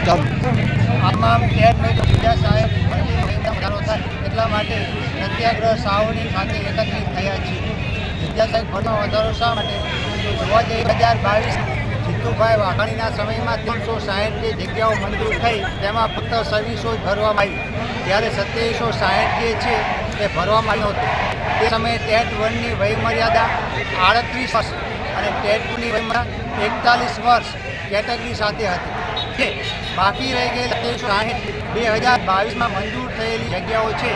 આમાં બીજા સાહેબ વધારો થાય એટલા માટે સત્યાગ્રહ સાવની ખાતે એકત્રિત થયા છીએ. વિદ્યા સાહેબ ભણવા વધારો શા માટે? જોવા જઈએ 2022 જીતુભાઈ વાઘાણીના સમયમાં 360 જે જગ્યાઓ મંજૂર થઈ તેમાં ફક્ત 2600 ભરવામાં આવી, જ્યારે 2760 જે છે તે ભરવામાં આવ્યું હતું. તે સમયે ટેટ 1ની વયમર્યાદા 38 વર્ષ અને ટેટ 2ની વયમર્યાદા 41 વર્ષ કેટેગરી સાથે હતી. બાકી રહી ગયેલી 2022માં મંજૂર થયેલી જગ્યાઓ છે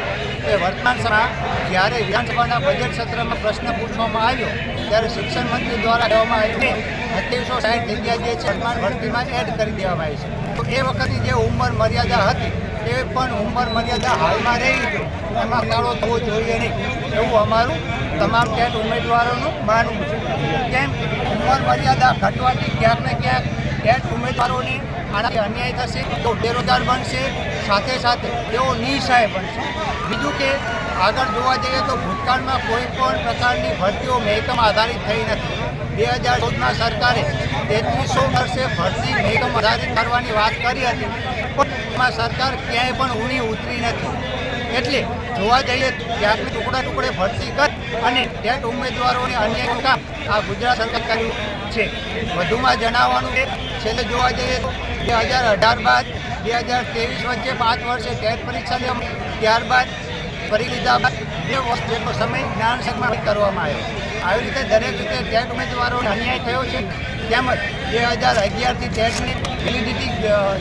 તે વર્તમાન સમયમાં જ્યારે વિધાનસભાના બજેટ સત્રમાં પ્રશ્ન પૂછવામાં આવ્યો ત્યારે શિક્ષણ મંત્રી દ્વારા કહેવામાં આવ્યું કે 2760 જગ્યા જે છે વર્તમાન ભરતીમાં એડ કરી દેવામાં આવી છે. તો એ વખતની જે ઉંમર મર્યાદા હતી તે પણ ઉંમર મર્યાદા હાલમાં રહી છે, એમાં ઘટાડો થવો જોઈએ નહીં એવું અમારું તમામ ટેટ ઉમેદવારોનું માનવું છે. કેમ ઉંમર મર્યાદા ઘટવાથી ક્યાંક ને ક્યાંક ટેટ ઉમેદવારોને આનાથી અન્યાય થશે, તો બેરોજગાર બનશે, સાથે સાથે તેઓ નિસહાય બનશે. બીજું કે આગળ જોવા જઈએ તો ભૂતકાળમાં કોઈ પણ પ્રકારની ભરતીઓ મહેકમ આધારિત થઈ નથી. 2014માં સરકારે 3300 વર્ષે ભરતી મહેકમ આધારિત કરવાની વાત કરી હતી, પણ એમાં સરકાર ક્યાંય પણ ઊણી ઉતરી નથી. એટલે જોવા જઈએ ક્યાંક ટુકડે ભરતી કરી અને ટેટ ઉમેદવારોને અન્યાયનું કામ આ ગુજરાત સરકાર કર્યું છે. વધુમાં જણાવવાનું છે, છેલ્લે જોવા જઈએ તો 2018 બાદ 2023 વચ્ચે 5 વર્ષે ટેટ પરીક્ષા લેવામાં, ત્યારબાદ ફરી લીધા બાદ 2 વર્ષ જેટલો સમય જ્ઞાન સન્માન કરવામાં આવ્યો. આવી રીતે દરેક રીતે ટેટ ઉમેદવારોને અન્યાય થયો છે. તેમજ 2011થી ટેટની વેલિડિટી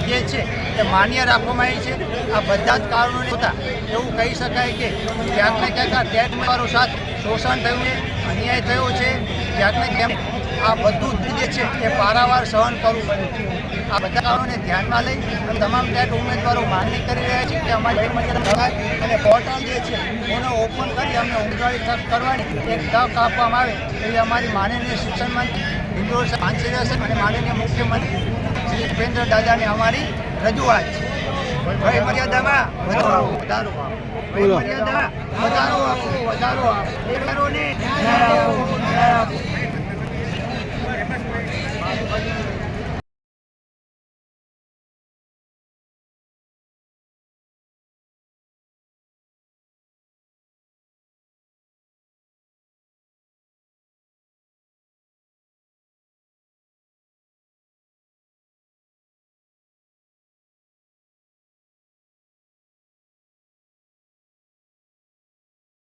જે છે તે માન્ય રાખવામાં આવી છે. આ બધા જ કારણોને જોતા એવું કહી શકાય કે ક્યાંક ને ક્યાંક આ ટેટ ઉમેદવારો સાથે શોષણ થયું છે, અન્યાય થયો છે. ક્યાંક ને ક્યાંક આ બધું જે છે એ પારાવાર સહન કરવું પડ્યું છે. આ બધા કારણોને ધ્યાનમાં લઈ તમામ ટેટ ઉમેદવારો માંગણી કરી રહ્યા છે કે અમારી વયમર્યાદા થાય અને પોર્ટલ જે છે એને ઓપન કરી અમને ઉમેદવારી કરવાની એક તક આપવામાં આવે એવી અમારી માનનીય શિક્ષણ મંત્રી હિન્દુ પાંચેરિયા સાહેબ અને માનનીય મુખ્યમંત્રી શ્રી ભૂપેન્દ્ર દાદાને અમારી રજૂઆત છે. વયમર્યાદામાં વધારો આપો, વયમર્યાદામાં વધારો આપો, વધારો આપો.